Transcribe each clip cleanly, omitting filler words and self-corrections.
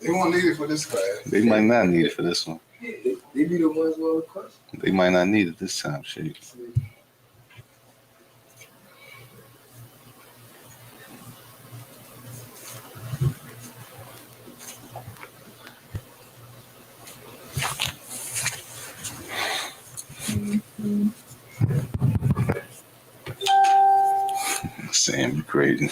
They won't need it for this class. They might not need it for this one. Yeah, they be the ones who are questions. They might not need it this time, shit. Sam, you crazy.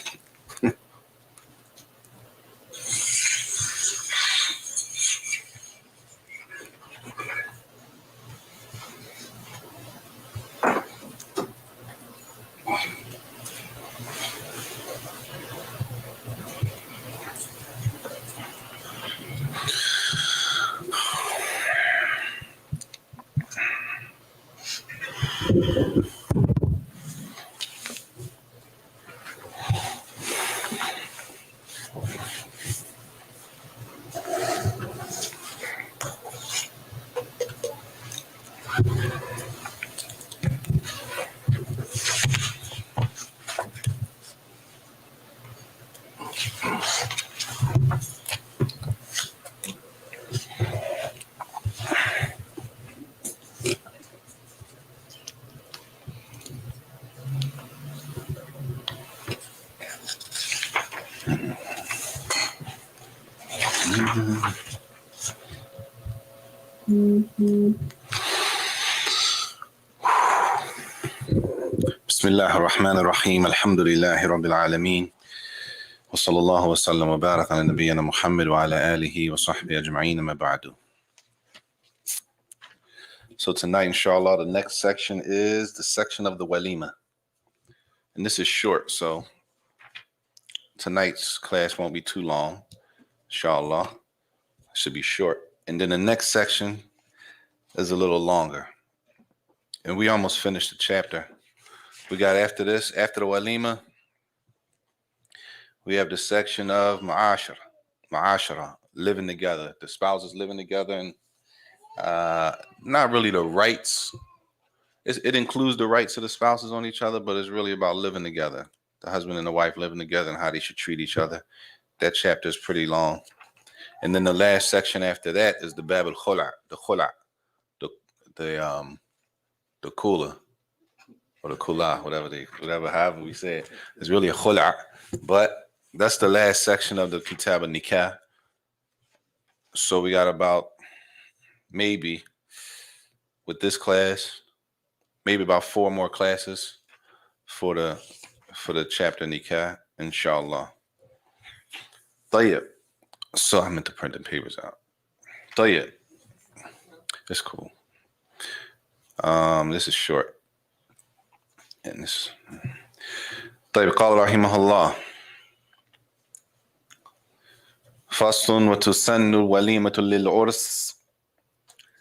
بسم الله الرحمن الرحيم الحمد لله رب العالمين وصلى الله وسلم وبارك على نبينا محمد وعلى آله وصحبه أجمعين ما بعد. So tonight, inshallah, the next section is the section of the Walimah. And this is short, so tonight's class won't be too long, inshallah. It should be short. And then the next section is a little longer. And we almost finished the chapter. We got after this, after the Walimah, we have the section of Ma'ashara, living together. The spouses living together, and not really the rights. It includes the rights of the spouses on each other, but it's really about living together. The husband and the wife living together and how they should treat each other. That chapter is pretty long. And then the last section after that is the Bab al-Khula', the Kula, or the Kula, however we say it. It's really a Khula', but that's the last section of the Kitab al-Nikah. So we got about, maybe, with this class, maybe about 4 more classes for the chapter Nikah, inshallah. طيب. So I meant to print the papers out. طيب. It's cool. This is short. And this. طيب قال رحمه الله فصل وتسن الوليمة للعرس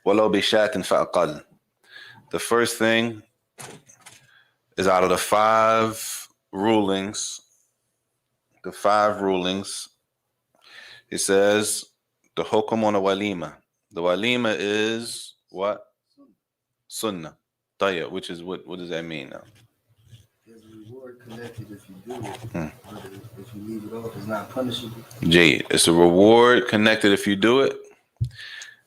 ولو بشاة فأقل. The first thing is out of the 5 rulings. It says the hukum on a walima. The walima is what? Sunnah. Tayyib, which is what does that mean now? There's a reward connected if you do it. But if you leave it off, it's not punishable. Jade. It's a reward connected if you do it.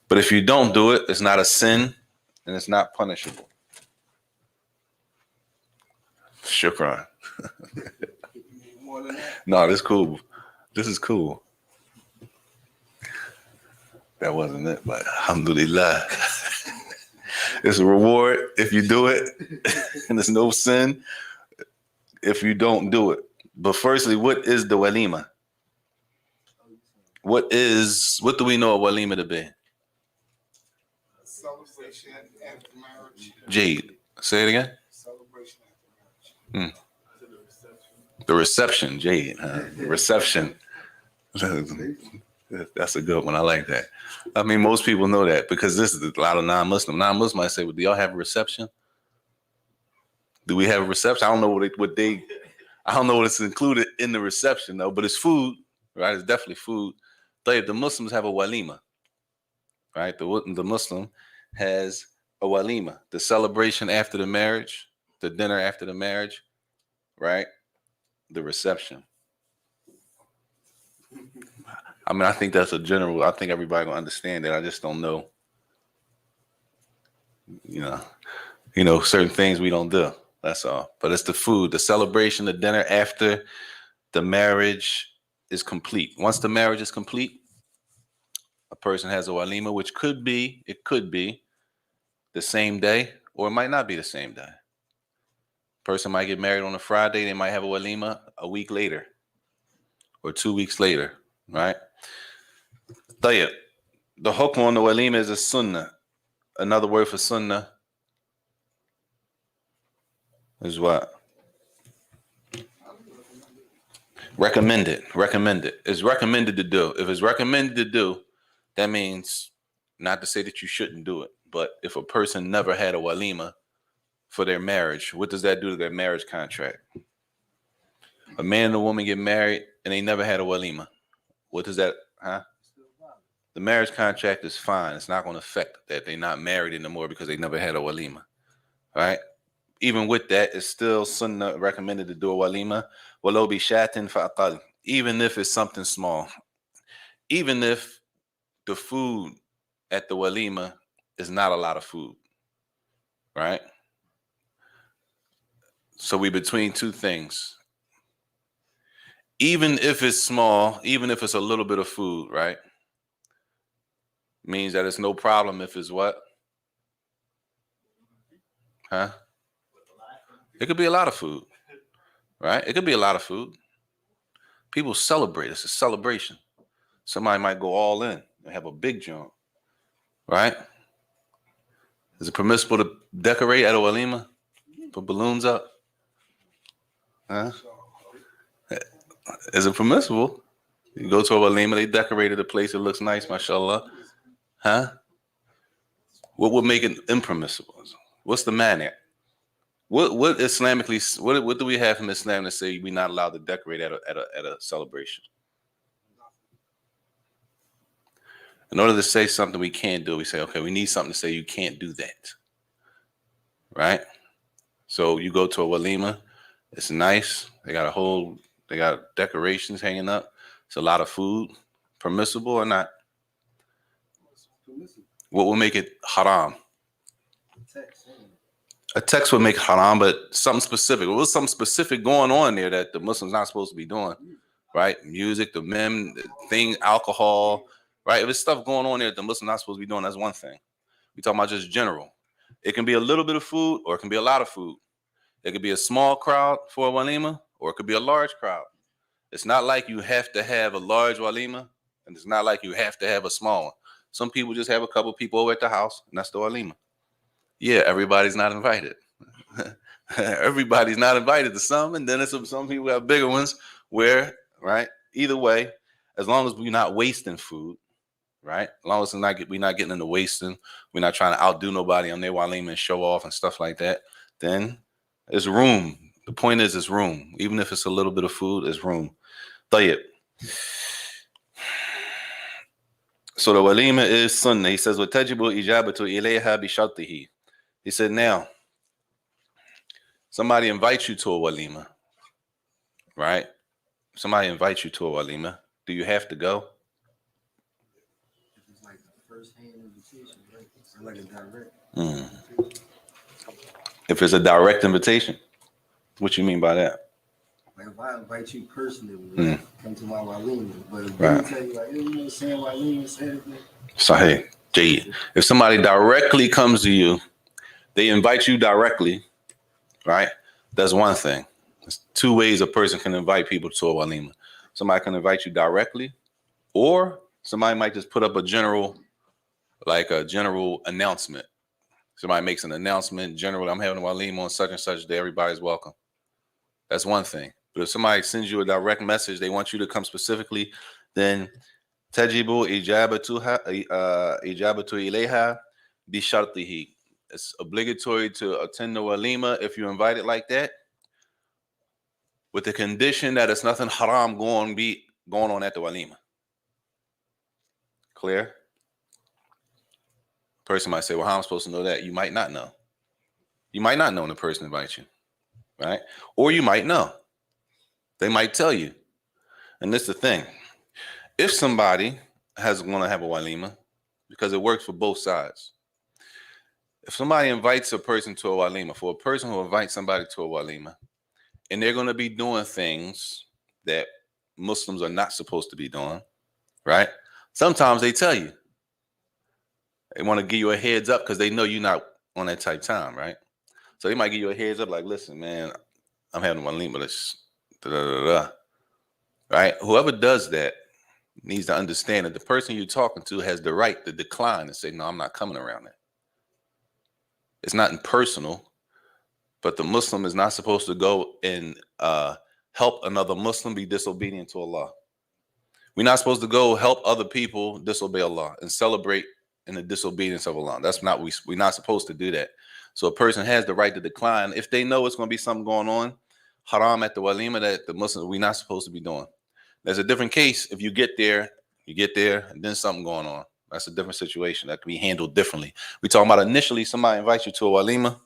But if you don't do it, it's not a sin and it's not punishable. Shukran. No, this is cool. This is cool. That wasn't it, but alhamdulillah. It's a reward if you do it, and there's no sin if you don't do it. But firstly, what is the walima? What do we know a walima to be? Celebration after marriage. Jade, say it again. Celebration after marriage. The reception, Jade. Reception. That's a good one. I like that. I mean, most people know that because this is a lot of non-Muslim. Non-Muslim might say, well, do y'all have a reception? Do we have a reception? I don't know I don't know what it's included in the reception though, but it's food, right? It's definitely food. The Muslims have a walima, right? The Muslim has a walima, the celebration after the marriage, the dinner after the marriage, right? The reception. I mean, I think that's a general. I think everybody gonna understand that. I just don't know. You know, certain things we don't do. That's all. But it's the food, the celebration, the dinner after the marriage is complete. Once the marriage is complete, a person has a walima, which could be the same day, or it might not be the same day. Person might get married on a Friday, they might have a walima a week later or 2 weeks later, right? طيب. The hukm on the walima is a sunnah. Another word for sunnah is what? Recommended. Recommended. It's recommended to do. If it's recommended to do, that means not to say that you shouldn't do it. But if a person never had a walima for their marriage, what does that do to their marriage contract? A man and a woman get married and they never had a walima. What does that, huh? The marriage contract is fine. It's not going to affect that they're not married anymore because they never had a walima, right? Even with that, it's still sunnah recommended to do a walima. Walau bi shatin fa'aqal. Even if it's something small. Even if the food at the walima is not a lot of food, right? So we between two things. Even if it's small, even if it's a little bit of food, right? Means that it's no problem if it's what? Huh? It could be a lot of food, right? It could be a lot of food. People celebrate. It's a celebration. Somebody might go all in and have a big joint, right? Is it permissible to decorate at a walima? Put balloons up? Huh? Is it permissible? You go to a walima, they decorated the place. It looks nice, mashallah. Huh? What would make it impermissible? What's the manner? What Islamically? What do we have from Islam to say we're not allowed to decorate at a celebration? In order to say something we can't do, we say, okay, we need something to say you can't do that, right? So you go to a walima, it's nice. They got decorations hanging up. It's a lot of food. Permissible or not? What will make it haram? A text would make haram, but something specific. What was something specific going on there that the Muslims not supposed to be doing, right? Music, the thing, alcohol, right? If there's stuff going on there that the Muslims not supposed to be doing, that's one thing. We're talking about just general. It can be a little bit of food or it can be a lot of food. It could be a small crowd for a walima or it could be a large crowd. It's not like you have to have a large walima and it's not like you have to have a small one. Some people just have a couple people over at the house and that's the walima. Yeah, everybody's not invited. Everybody's not invited to some, and then some people have bigger ones where, right? Either way, as long as we're not wasting food, right? As long as we're not getting into wasting, we're not trying to outdo nobody on their walima and show off and stuff like that, then there's room. The point is, it's room. Even if it's a little bit of food, there's room. طيب. So the walima is sunnah. He says, وَتَجِبُ إِجَابَةُ إِلَيْهَا بِشَرْطِهِ. He said, now, somebody invites you to a walima, right? Somebody invites you to a walima. Do you have to go? If it's like the first hand invitation, right? Or like a direct. If it's a direct invitation, what you mean by that? Like if I invite you personally, right, come to my walima, but if Right. they tell you like, hey, you know, saying walima, Saturday. Sahih. Jayid. If somebody directly comes to you, they invite you directly, right? That's one thing. There's two ways a person can invite people to a walima. Somebody can invite you directly, or somebody might just put up a general announcement. Somebody makes an announcement, general, I'm having a walima on such and such day, everybody's welcome. That's one thing. But if somebody sends you a direct message, they want you to come specifically, then tajibu ijabatu ilayha bi shartihi. It's obligatory to attend the walima if you invite it like that, with the condition that it's nothing haram going on at the walima. Clear? Person might say, well, how am I supposed to know that? You might not know. You might not know when the person invites you, right? Or you might know. They might tell you. And this is the thing. If somebody has going to have a walima, because it works for both sides. If somebody invites a person to a walima, for a person who invites somebody to a walima, and they're going to be doing things that Muslims are not supposed to be doing, right? Sometimes they tell you. They want to give you a heads up because they know you're not on that type time, right? So they might give you a heads up like, listen, man, I'm having one link, but it's da-da-da-da. Right? Whoever does that needs to understand that the person you're talking to has the right to decline and say, no, I'm not coming around that. It's not impersonal, but the Muslim is not supposed to go and help another Muslim be disobedient to Allah. We're not supposed to go help other people disobey Allah and celebrate in the disobedience of Allah. That's not, we're not supposed to do that. So a person has the right to decline if they know it's going to be something going on, haram at the walima that the Muslims, we're not supposed to be doing. There's a different case if you get there, and then something going on. That's a different situation that can be handled differently. We're talking about initially somebody invites you to a walima.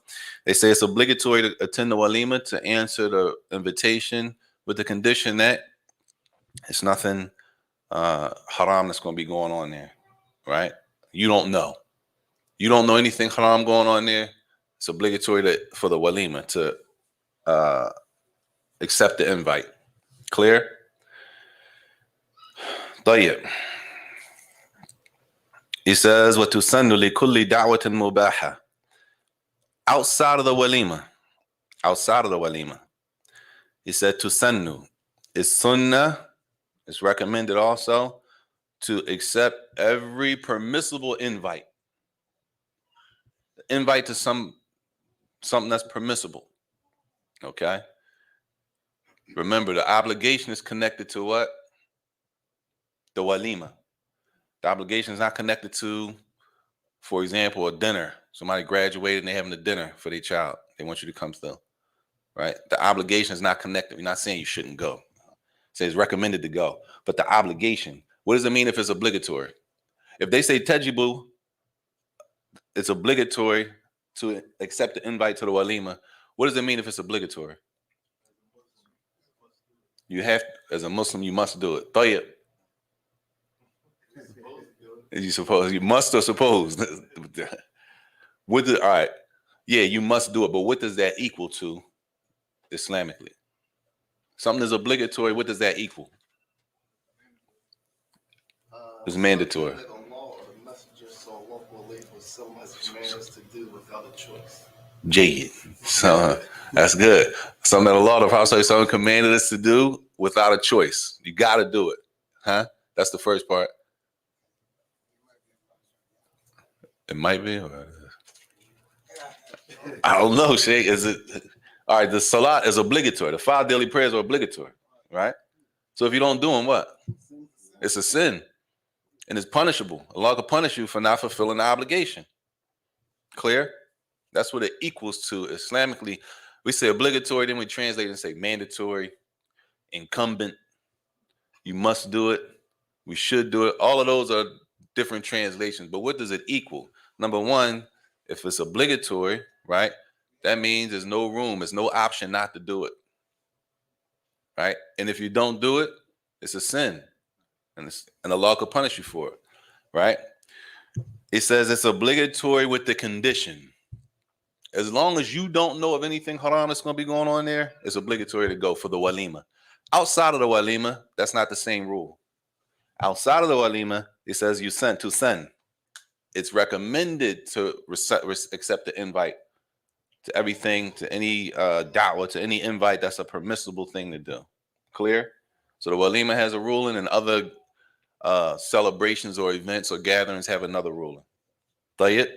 They say it's obligatory to attend the walima to answer the invitation with the condition that it's nothing haram that's going to be going on there, right? You don't know. You don't know anything haram going on there. It's obligatory for the walima to accept the invite. Clear? طيب. He says, وَتُسَنُّ لِكُلِّ دَعْوَةٍ مُبَاحَةٍ. Outside of the walima. He said, tusannu is sunnah. It's recommended also to accept every permissible invite. Invite to something that's permissible. Okay? Remember, the obligation is connected to what? The walima. The obligation is not connected to, for example, a dinner. Somebody graduated and they're having a dinner for their child. They want you to come still. Right? The obligation is not connected. We're not saying you shouldn't go. It says recommended to go. But the obligation, what does it mean if it's obligatory? If they say tajibu, it's obligatory to accept the invite to the walima. What does it mean if it's obligatory? You have, as a Muslim, you must do it. Tayyib. You suppose, you must or suppose. All right. Yeah, you must do it, but what does that equal to Islamically? Something is obligatory, what does that equal? It's mandatory. Jade. So that's good. Something that Allah, the Prophet ﷺ commanded us to do without a choice. You got to do it. Huh? That's the first part. It might be. I don't know, Sheikh. Is it? All right, the salat is obligatory. The 5 daily prayers are obligatory, right? So if you don't do them, what? It's a sin. And it's punishable. Allah can punish you for not fulfilling the obligation. Clear? That's what it equals to Islamically. We say obligatory, then we translate and say mandatory, incumbent. You must do it. We should do it. All of those are different translations. But what does it equal? Number one, if it's obligatory, right? That means there's no room. There's no option not to do it. Right? And if you don't do it, it's a sin. And Allah could punish you for it. Right? It says it's obligatory with the condition. As long as you don't know of anything haram that's going to be going on there, it's obligatory to go for the walima. Outside of the walima, that's not the same rule. Outside of the walima, it says you sent to send. It's recommended to accept the invite to everything, to any da'wah, to any invite. That's a permissible thing to do. Clear? So the walima has a ruling, and other celebrations or events or gatherings have another ruling. طيب.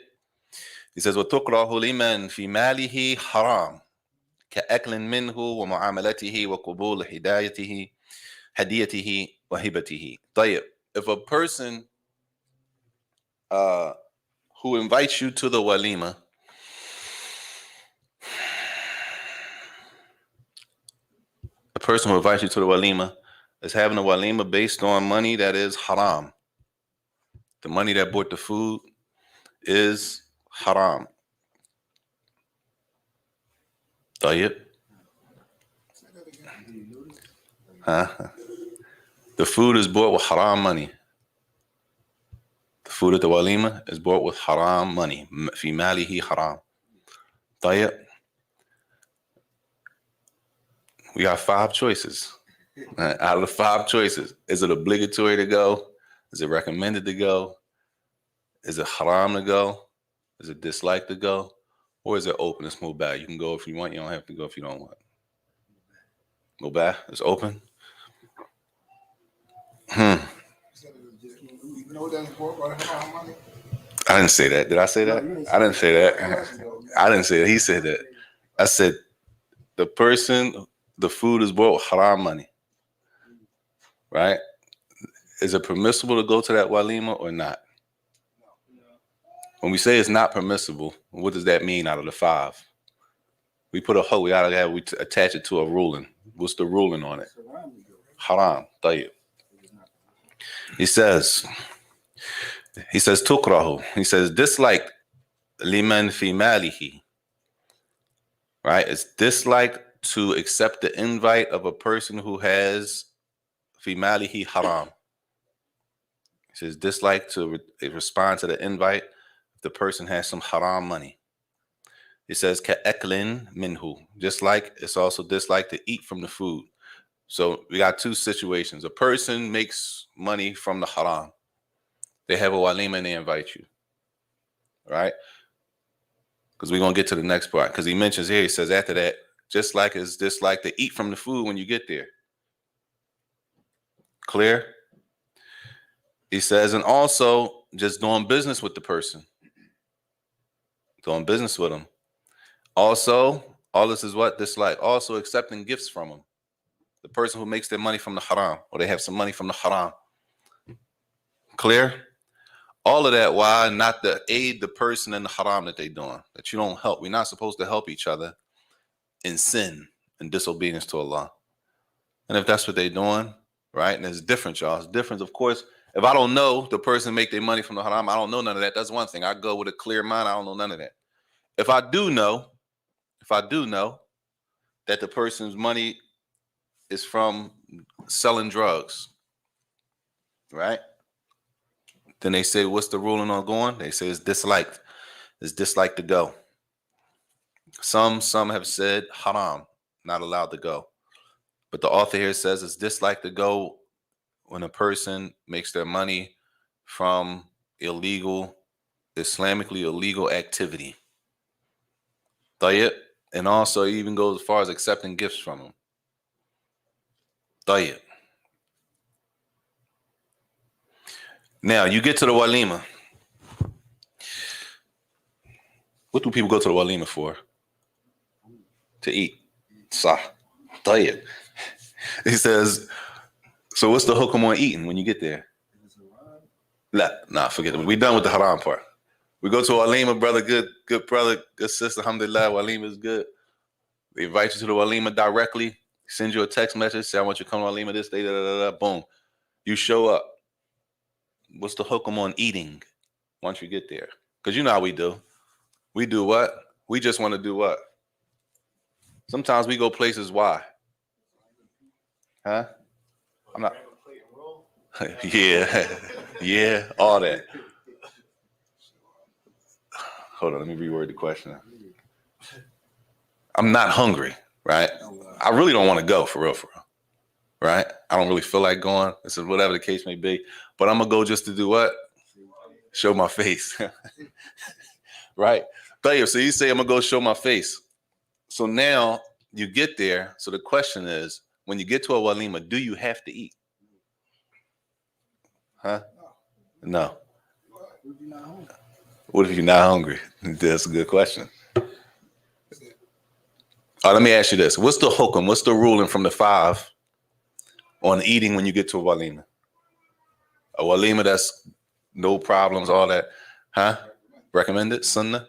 He says, وَتُقْرَهُ لِمَنْ فِي مَالِهِ حَرَامٌ كَأَكْلٍ مِّنْهُ وَمُعَامَلَتِهِ وَقُبُولِ هَدِيَتِهِ وَهِبَتِهِ. طيب. If a person who invites you to the walima is having a walima based on money that is haram. The money that bought the food is haram. طيب. Huh? The food is bought with haram money. The food at the walima is bought with haram money. في ماله haram. طيب. We got 5 choices. Out of the 5 choices, is it obligatory to go? Is it recommended to go? Is it haram to go? Is it disliked to go? Or is it open? It's mubah. You can go if you want. You don't have to go if you don't want. Mubah. It's open. You know that's bought by the haram money? I didn't say that. Did I say that? I didn't say that. I didn't say that. He said that. I said the food is bought with haram money. Right? Is it permissible to go to that walima or not? When we say it's not permissible, what does that mean out of the 5? We put a hook, we attach it to a ruling. What's the ruling on it? Haram. Tayyib. He says, tukrahu. He says, disliked liman fi malihi. Right? It's disliked to accept the invite of a person who has fi malihi haram. He says, dislike to respond to the invite if the person has some haram money. It says, ka'aklin minhu. Just like it's also disliked to eat from the food. So we got 2 situations. A person makes money from the haram. They have a walima and they invite you. Right? Because we're going to get to the next part. Because he mentions here, he says after that, just like it's disliked to eat from the food when you get there. Clear? He says, and also just doing business with the person. Doing business with them. Also, all this is what? Dislike. Also accepting gifts from them. The person who makes their money from the haram, or they have some money from the haram. Clear? All of that, why? Not to aid the person in the haram that they're doing. That you don't help. We're not supposed to help each other in sin and disobedience to Allah. And if that's what they're doing, right? And it's different, y'all. It's different, of course. If I don't know the person make their money from the haram, I don't know none of that. That's one thing. I go with a clear mind. I don't know none of that. If I do know that the person's money is from selling drugs, right? Then they say, what's the ruling on going? They say it's disliked. It's disliked to go. Some have said haram, not allowed to go. But the author here says it's disliked to go when a person makes their money from Islamically illegal activity. Tayyib. And also even goes as far as accepting gifts from them. Tayyib. Now, you get to the walima. What do people go to the walima for? To eat. Sah. Tayyib. He says, so what's the hukum on eating when you get there? Nah, forget it. We done with the haram part. We go to walima, brother, good brother, good sister, alhamdulillah, walima is good. They invite you to the walima directly, send you a text message, say, I want you to come to walima this day, boom. You show up. What's the hukum on eating once you get there? Because you know how we do. We do what? We just want to do what? Sometimes we go places, why? Huh? I'm not. Yeah, all that. Hold on, let me reword the question. I'm not hungry, right? I really don't want to go, for real, right? I don't really feel like going. This is whatever the case may be. But I'm going to go just to do what? Show my face. Right? So you say I'm going to go show my face. So now you get there. So the question is, when you get to a walima, do you have to eat? Huh? No. What if you're not hungry? That's a good question. Let me ask you this. What's the hukum? What's the ruling from the 5 on eating when you get to a walima? A walima that's no problems, all that. Huh? Recommended? Sunnah?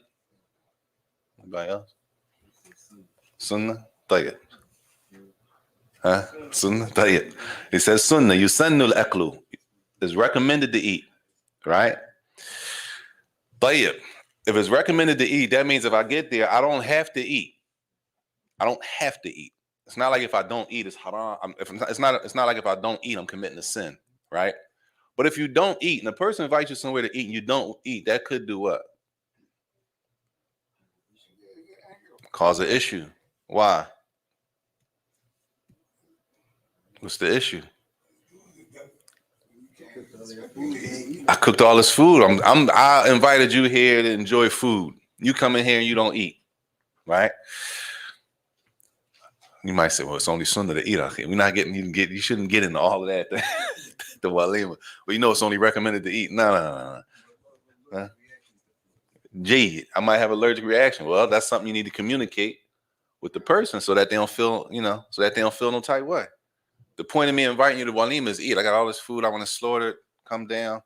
Anybody else? Sunnah? Tayyib. Huh? Sunnah? Tayyib. It says sunnah. Yusannu al-aklu. It's recommended to eat. Right? Tayyib. If it's recommended to eat, that means if I get there, I don't have to eat. I don't have to eat. It's not like if I don't eat, it's haram. It's not like if I don't eat, I'm committing a sin, right? But if you don't eat, and a person invites you somewhere to eat and you don't eat, that could do what? Cause an issue. Why? What's the issue? I cooked all this food. I invited you here to enjoy food. You come in here and you don't eat, right? You might say, "Well, it's only sunnah to eat out here. We're not getting you shouldn't get into all of that." The walima. Well, you know it's only recommended to eat. No. Huh? Gee, I might have allergic reaction. Well, that's something you need to communicate with the person so that they don't feel, so that they don't feel no type way. The point of me inviting you to walima is eat. I got all this food I want to slaughter. Come down.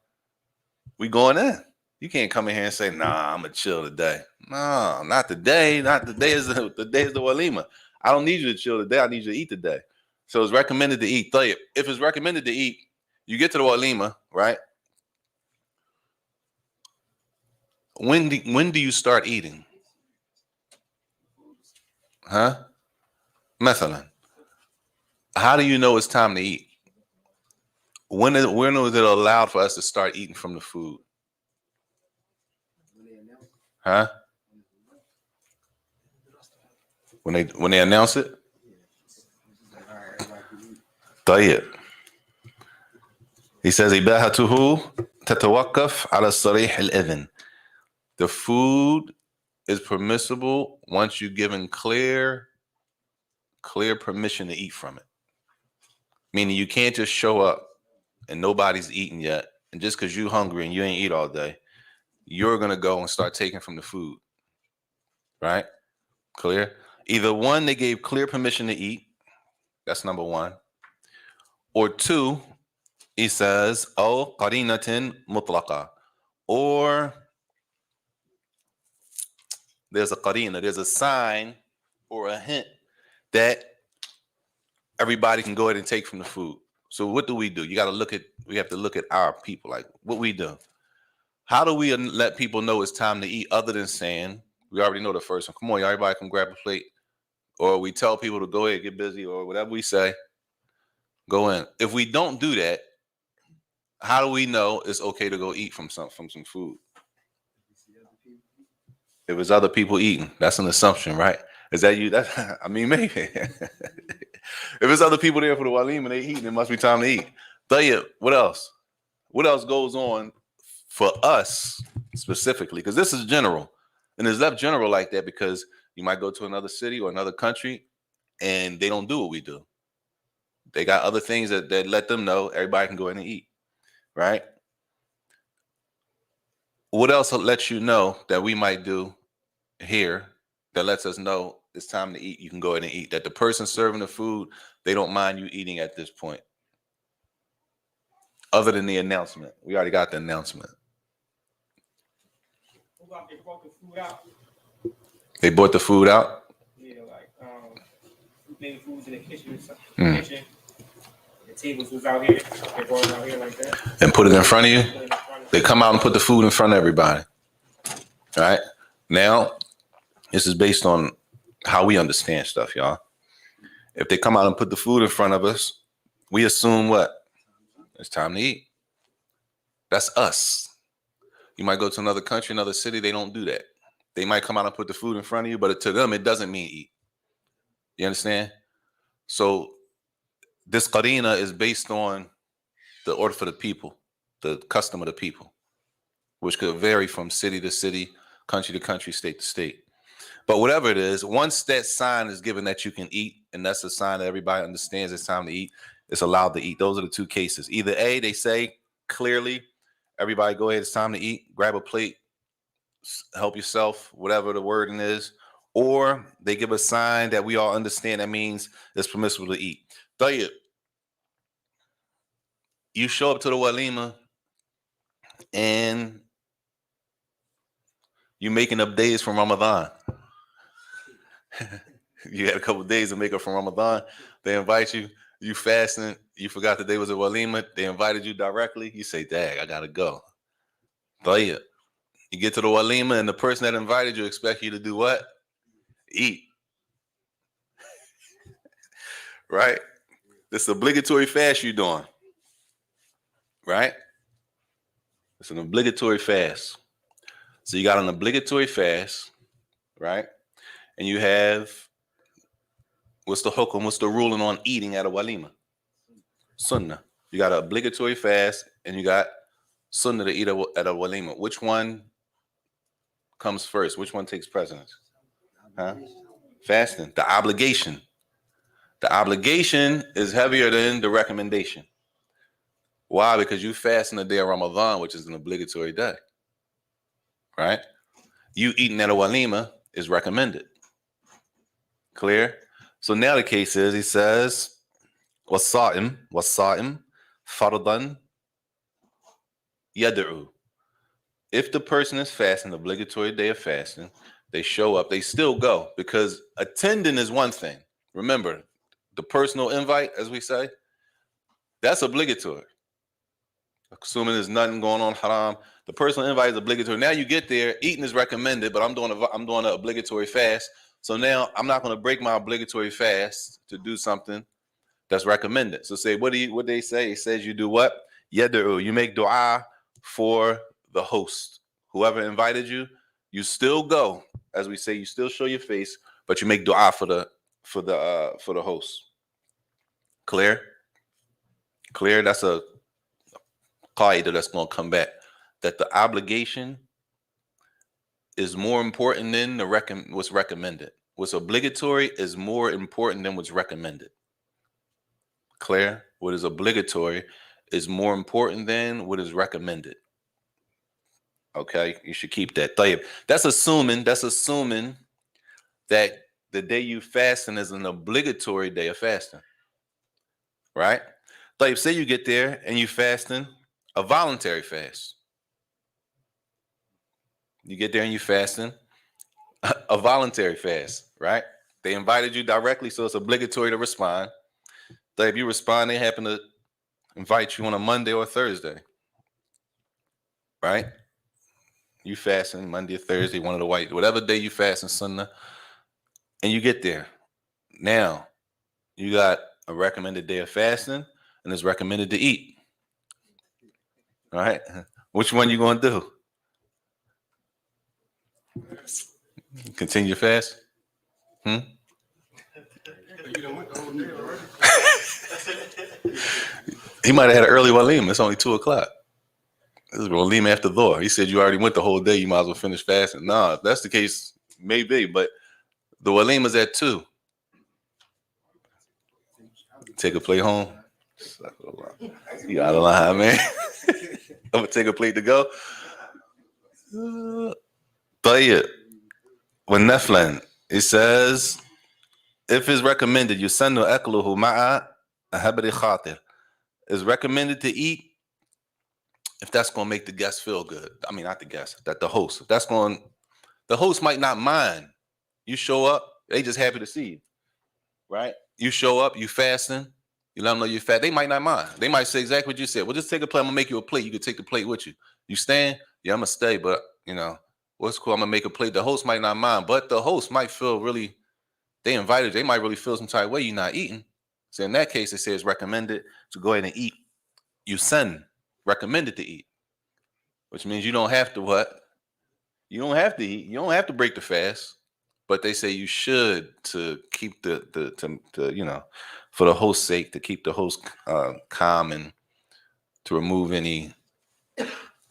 We going in. You can't come in here and say, "Nah, I'm gonna chill today." No, not today. Not today is the day is the walima. I don't need you to chill today. I need you to eat today. So it's recommended to eat. If it's recommended to eat, you get to the walima, right? When do you start eating? Huh? Mathalan. How do you know it's time to eat? When is it allowed for us to start eating from the food? Huh? When they announce it? طيب. He says إباحته تتوقف على الصريح الإذن. The food is permissible once you're given clear permission to eat from it. Meaning you can't just show up and nobody's eating yet, and just because you're hungry and you ain't eat all day, you're gonna go and start taking from the food. Right? Clear? Either one, they gave clear permission to eat. That's number one. Or two, he says, "Oh, qarinatin mutlaqa," or there's a qarina, there's a sign or a hint that everybody can go ahead and take from the food. So what do? We have to look at our people, like what we do. How do we let people know it's time to eat other than saying, we already know the first one, come on, everybody come grab a plate. Or we tell people to go ahead, get busy, or whatever we say, go in. If we don't do that, how do we know it's okay to go eat from some food? If it's other people eating, that's an assumption, right? Is that you? I mean, maybe. If it's other people there for the walim and they eating, it must be time to eat. Tayyib, what else? What else goes on for us specifically? Because this is general. And it's left general like that because you might go to another city or another country and they don't do what we do. They got other things that let them know everybody can go in and eat, right? What else lets you know that we might do here that lets us know it's time to eat? You can go ahead and eat. That the person serving the food, they don't mind you eating at this point. Other than the announcement. We already got the announcement. They brought the food out. They brought the food out? Yeah, like maybe food's in the kitchen or something. Kitchen. The tables was out here. They brought it out here like that. And put it in front of you? They come out and put the food in front of everybody. All right? Now, this is based on how we understand stuff, y'all. If they come out and put the food in front of us, we assume what? It's time to eat. That's us. You might go to another country, another city, they don't do that. They might come out and put the food in front of you, but to them, it doesn't mean eat. You understand? So this qarina is based on the order for the people, the custom of the people, which could vary from city to city, country to country, state to state. But whatever it is, once that sign is given that you can eat, and that's a sign that everybody understands it's time to eat, it's allowed to eat. Those are the two cases. Either A, they say clearly, everybody go ahead, it's time to eat, grab a plate, help yourself, whatever the wording is, or they give a sign that we all understand that means it's permissible to eat. Tayyib, you show up to the walima and you're making up days from Ramadan. You had a couple of days to make up from Ramadan. They invite you, you fasting, you forgot the day was a walima, they invited you directly, you say, dang, I gotta go. Tayyib. You get to the walima and the person that invited you expect you to do what? Eat. right? This obligatory fast you're doing, right? It's an obligatory fast. So you got an obligatory fast, right? And you have, what's the hukum? What's the ruling on eating at a walima? Sunnah. You got an obligatory fast and you got sunnah to eat at a walima. Which one comes first? Which one takes precedence? Huh? Fasting. The obligation. The obligation is heavier than the recommendation. Why? Because you fast in the day of Ramadan, which is an obligatory day. Right? You eating at a walima is recommended. Clear? So now the case is, he says, wasa'im, fardan yad'u. If the person is fasting, the obligatory day of fasting, they show up, they still go, because attending is one thing. Remember, the personal invite, as we say, that's obligatory. Assuming there's nothing going on haram, the personal invite is obligatory. Now you get there, eating is recommended, but I'm doing an obligatory fast. So now I'm not going to break my obligatory fast to do something that's recommended. So say, what they say? It says you do what? Yad'u. You make dua for the host. Whoever invited you, you still go. As we say, you still show your face, but you make dua for the host. Clear? Clear? That's a qaida that's going to come back. That the obligation is more important than what's recommended. What's obligatory is more important than what's recommended. Clear? What is obligatory is more important than what is recommended. Okay, you should keep that. That's assuming that the day you fasting is an obligatory day of fasting. Right? Say you get there and you fasting a voluntary fast. You get there and you fasting a voluntary fast, right? They invited you directly, so it's obligatory to respond. If you respond, they happen to invite you on a Monday or a Thursday, right? You fasting Monday or Thursday, one of the whatever day you fasting Sunnah, and you get there. Now, you got a recommended day of fasting, and it's recommended to eat. All right? Which one you going to do? Continue your fast? He might have had an early walimah. It's only 2:00. This is walimah after Dhuhr. He said you already went the whole day. You might as well finish fasting. Nah, if that's the case, maybe. But the walimah is at 2. Take a plate home. You out of line, man. I'm gonna take a plate to go. Tayyib. When Neflan, it says, if it's recommended, yusannu akluhu ma'a habri khatir. It's recommended to eat if that's going to make the guest feel good. I mean, not the guest, that the host. The host might not mind. You show up, they just happy to see you, right? You show up, you fasting, you let them know you're fat. They might not mind. They might say exactly what you said. Well, just take a plate. I'm gonna make you a plate. You can take the plate with you. You stand? Yeah, I'm gonna stay, but what's cool? I'm gonna make a plate. The host might not mind, but the host might feel really. They invited. They might really feel some type of way. You're not eating. So in that case, it says recommended to go ahead and eat. You send recommended to eat, which means you don't have to what? You don't have to eat. You don't have to break the fast. But they say you should to keep for the host's sake, to keep the host calm and to remove any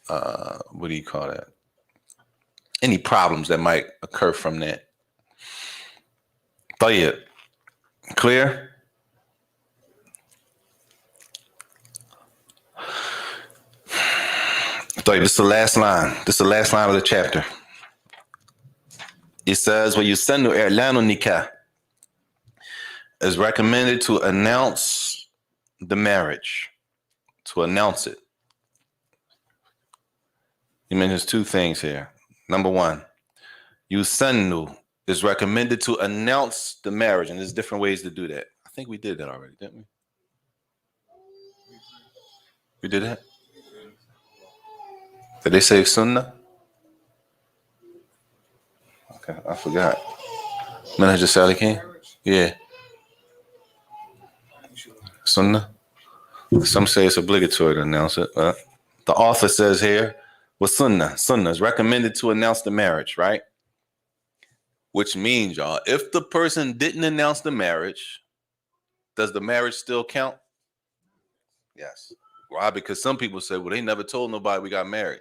what do you call that? Any problems that might occur from that. Tayyib. Clear? Tayyib, this is the last line. This is the last line of the chapter. It says, when you send i'lanu nikah, is recommended to announce the marriage, to announce it. He mentions 2 things here. Number 1, yusannu is recommended to announce the marriage, and there's different ways to do that. I think we did that already, didn't we? We did that? Did they say sunnah? Okay, I forgot. Manhaj al-Salikin? Yeah. Sunnah. Some say it's obligatory to announce it. The author says here, was sunnah. Sunnah is recommended to announce the marriage, right? Which means, y'all, if the person didn't announce the marriage, does the marriage still count? Yes. Why? Because some people say, well, they never told nobody we got married.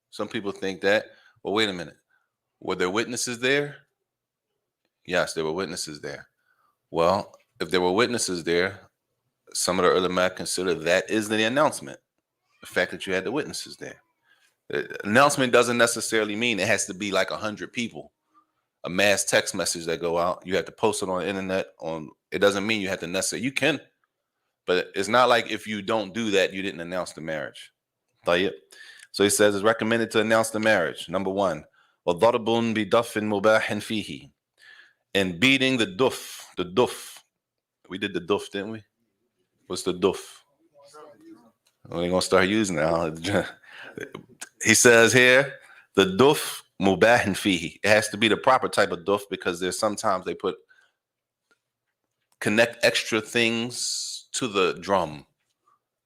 Some people think that. Well, wait a minute. Were there witnesses there? Yes, there were witnesses there. Well, if there were witnesses there, some of the ulama consider that is the announcement. The fact that you had the witnesses there. The announcement doesn't necessarily mean it has to be like 100 people. A mass text message that go out, you have to post it on the internet. It doesn't mean you have to necessarily. You can, but it's not like if you don't do that, you didn't announce the marriage. So he says it's recommended to announce the marriage. Number one, وَضَرْبٌ بِدَفٍ مُبَاحٍ فِيهِ, and beating the duf. The duf. We did the duf, didn't we? What's the duf? We're gonna start using it now. He says here, the duf mubahin fihi. It has to be the proper type of duf because there's sometimes they connect extra things to the drum,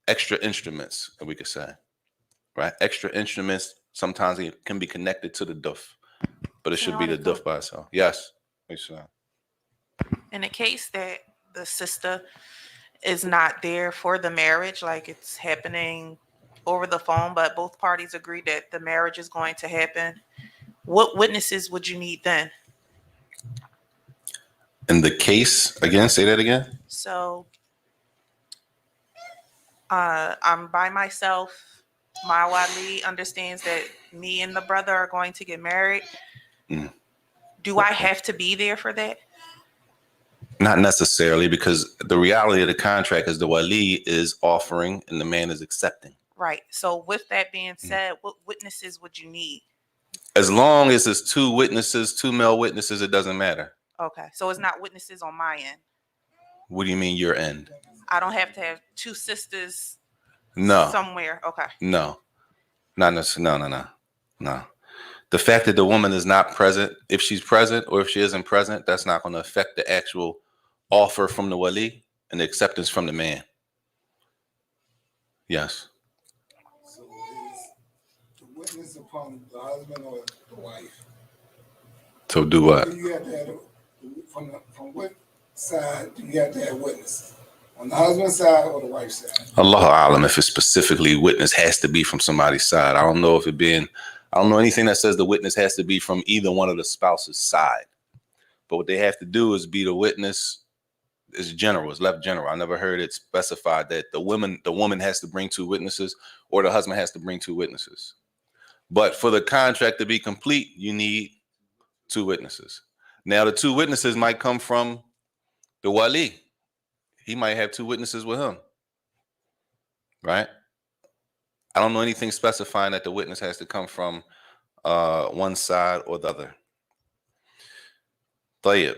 extra instruments, we could say, right? Extra instruments sometimes it can be connected to the duf, but it should be the duf by itself. Yes. In the case that the sister is not there for the marriage, like it's happening over the phone, but both parties agree that the marriage is going to happen, what witnesses would you need then? In the case, again, say that again. So I'm by myself. My wali understands that me and the brother are going to get married. Do I have to be there for that? Not necessarily, because the reality of the contract is the wali is offering and the man is accepting. Right. So with that being said, what witnesses would you need? As long as it's two witnesses, two male witnesses, it doesn't matter. Okay. So it's not witnesses on my end. What do you mean your end? I don't have to have two sisters No. somewhere. Okay. No. Not necessarily. No. The fact that the woman is not present, if she's present or if she isn't present, that's not going to affect the actual offer from the wali and the acceptance from the man. Yes. So is the witness upon the husband or the wife? So do what? Do you have to have from what side do you have to have witnesses? On the husband's side or the wife's side? Allahu A'lam, if it's specifically witness has to be from somebody's side. I don't know anything that says the witness has to be from either one of the spouse's side. But what they have to do is be the witness. It's general. It's left general. I never heard it specified that the woman has to bring two witnesses or the husband has to bring two witnesses. But for the contract to be complete, you need two witnesses. Now, the two witnesses might come from the wali. He might have two witnesses with him, right? I don't know anything specifying that the witness has to come from one side or the other. طيب.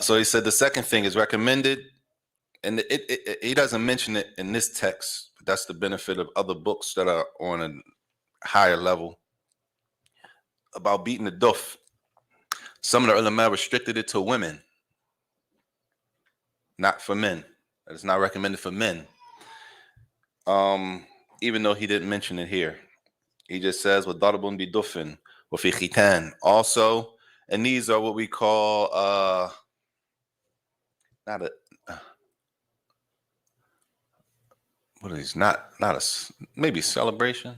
So he said the second thing is recommended, and he doesn't mention it in this text, but that's the benefit of other books that are on a higher level about beating the duf. Some of the ulama restricted it to women, not for men. It's not recommended for men. Even though he didn't mention it here. He just says with darabun bi dufin wa fi khitan. Also, and these are what we call what are these? Maybe celebrations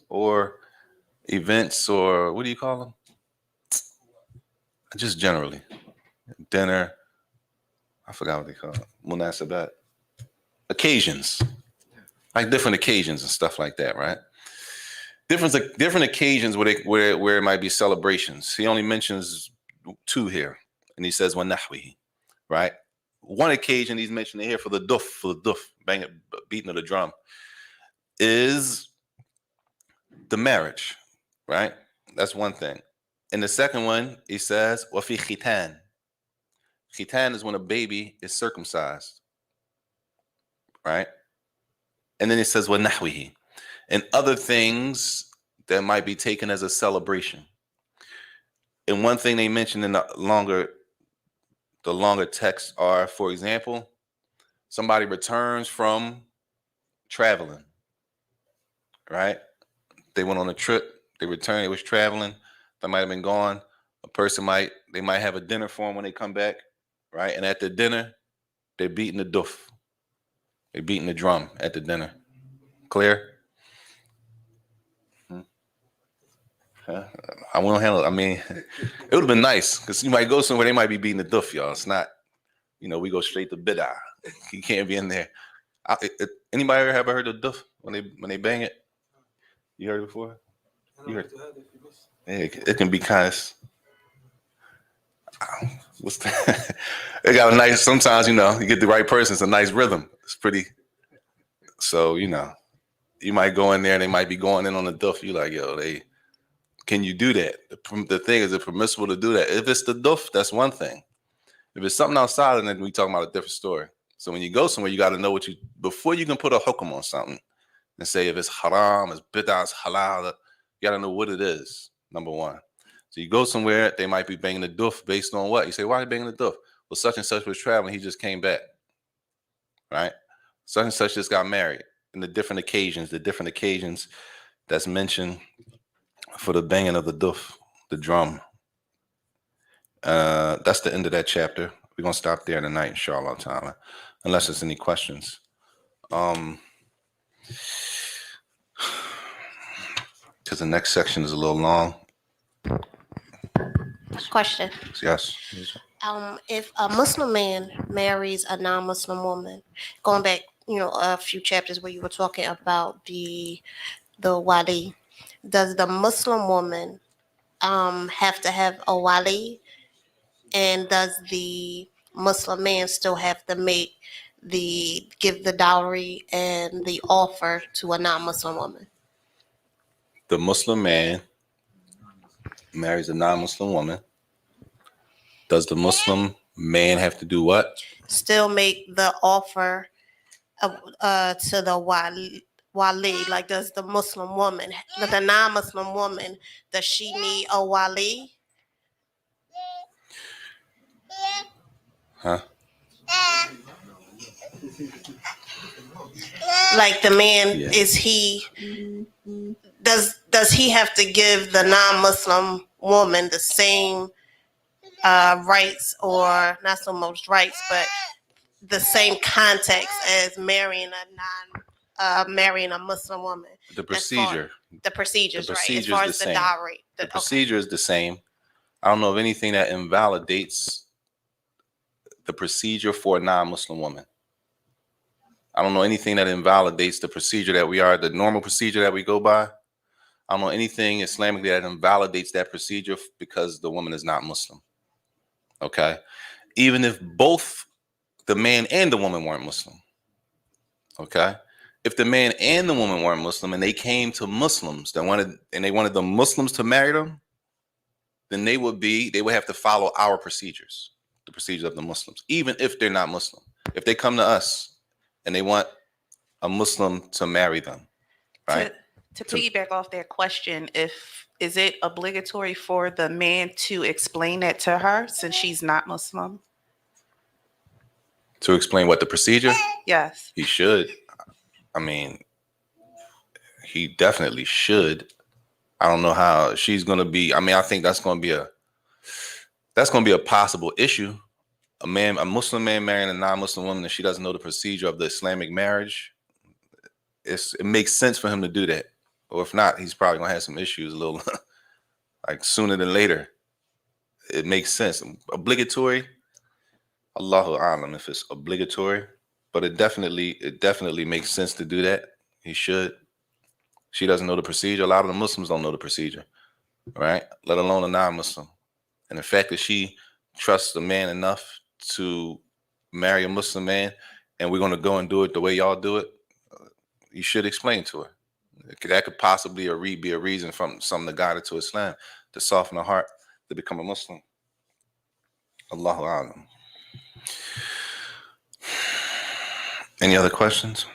or events, or what do you call them? Just generally. Dinner. I forgot what they call it. Munasabat. Occasions. Like different occasions and stuff like that, right? Different occasions where it might be celebrations. He only mentions two here, and he says وَنَحْوِهِ, right? One occasion he's mentioning here for the duf, beating of the drum, is the marriage, right? That's one thing. And the second one, he says وَفِي khitan. Khitan is when a baby is circumcised, right? And then it says وَنَحْوِهِ, and other things that might be taken as a celebration. And one thing they mentioned in the longer the longer texts are, for example, somebody returns from traveling, right? They went on a trip, they returned, they was traveling, they might have been gone. They might have a dinner for them when they come back, right? And at the dinner, they're beating the duf. They're beating the drum at the dinner. Clear? Huh? I won't handle it. I mean, it would have been nice because you might go somewhere, they might be beating the duf, y'all. It's not, we go straight to bid'ah. You can't be in there. Anybody ever heard of duf when they bang it? You heard it before? You heard? Yeah, it can be kind of. What's that? It got a nice. Sometimes you get the right person. It's a nice rhythm. It's pretty. So you might go in there and they might be going in on the duff. You like, yo, can you do that? The thing is, it permissible to do that? If it's the duff, that's one thing. If it's something outside, then we talking about a different story. So when you go somewhere, you got to know before you can put a hukum on something and say if it's haram, it's bid'ah, it's halal. You got to know what it is. Number one. So you go somewhere, they might be banging the duff based on what? You say, why are they banging the duff? Well, such and such was traveling. He just came back, right? Such and such just got married. And the different occasions that's mentioned for the banging of the duff, the drum. That's the end of that chapter. We're going to stop there tonight, inshallah ta'ala, unless there's any questions. Because the next section is a little long. Question. Yes. If a Muslim man marries a non-Muslim woman, going back, a few chapters where you were talking about the wali, does the Muslim woman have to have a wali, and does the Muslim man still have to give the dowry and the offer to a non-Muslim woman? The Muslim man marries a non-Muslim woman. Does the Muslim man have to do what? Still make the offer to the wali. Like, does the Muslim woman, the non-Muslim woman, does she need a wali? Huh? Like the man, Yeah. does he have to give the non-Muslim woman the same rights, or not so much rights, but the same context as marrying a Muslim woman? The procedure. The procedures, right? As procedure's far the as the same. dowry. The procedure is the same. I don't know of anything that invalidates the procedure for a non-Muslim woman. I don't know anything that invalidates the procedure the normal procedure that we go by. I don't know anything Islamically that invalidates that procedure because the woman is not Muslim. Okay? Even if both the man and the woman weren't Muslim. Okay? If the man and the woman weren't Muslim and they came to Muslims they wanted the Muslims to marry them, then they would have to follow our procedures, the procedures of the Muslims, even if they're not Muslim. If they come to us and they want a Muslim to marry them, right? To piggyback off that question, is it obligatory for the man to explain that to her since she's not Muslim? To explain what the procedure? Yes. He should. I mean, he definitely should. I don't know how she's going to be. I mean, I think that's going to be a possible issue. A Muslim man marrying a non-Muslim woman and she doesn't know the procedure of the Islamic marriage. It makes sense for him to do that. Or if not, he's probably going to have some issues a little like sooner than later. It makes sense. Obligatory. Allahu A'lam if it's obligatory, but it definitely makes sense to do that. He should. She doesn't know the procedure. A lot of the Muslims don't know the procedure, right? Let alone a non-Muslim. And the fact that she trusts the man enough to marry a Muslim man, and we're going to go and do it the way y'all do it, you should explain to her. That could possibly be a reason from something to guide her to Islam, to soften her heart, to become a Muslim. Allahu A'lam. Any other questions?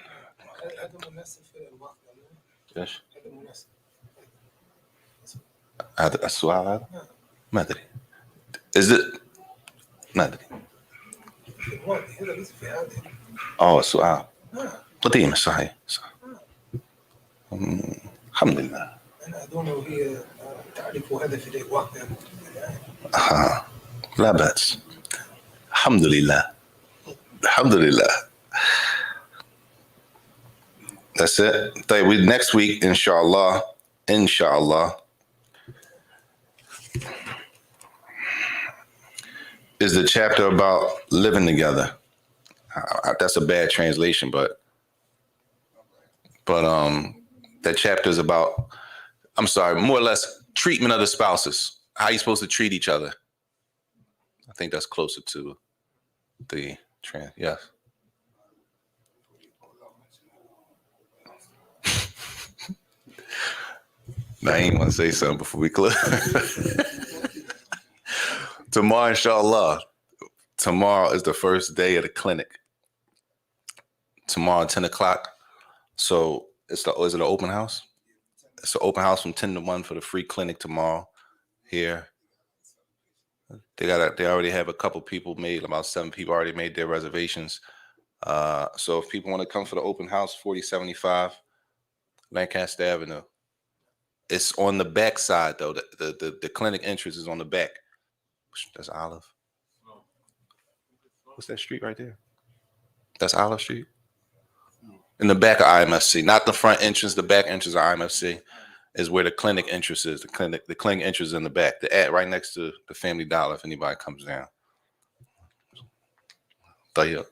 Yes. هذا السؤال هذا ما أدري. Is it ما أدري. هنا لسه في عادي. سؤال قديم صحيح صح. الحمد لله. أنا أظن هي تعرف هدف الوقت. لا بأس. الحمد لله. الحمد لله. That's it. طيب, next week, inshallah, is the chapter about living together. That's a bad translation, but that chapter is about, I'm sorry, more or less treatment of the spouses. How you supposed to treat each other. I think that's closer to the yes. Now, I ain't want to say something before we close. Tomorrow, inshallah. Tomorrow is the first day of the clinic. Tomorrow, 10 o'clock. So is it an open house? It's an open house from 10 to 1 for the free clinic tomorrow here. They already have a couple people made, about 7 people already made their reservations. So if people want to come for the open house, 4075 Lancaster Avenue. It's on the back side though. The clinic entrance is on the back. That's Olive. What's that street right there? That's Olive Street. In the back of IMFC, not the front entrance. The back entrance of IMFC is where the clinic entrance is. The clinic entrance is in the back. The ad right next to the Family Dollar. If anybody comes down. طيب.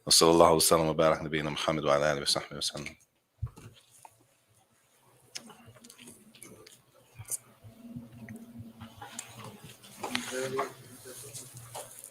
وصلى الله وسلم وبارك نبينا محمد وعلى آله وصحبه وسلم.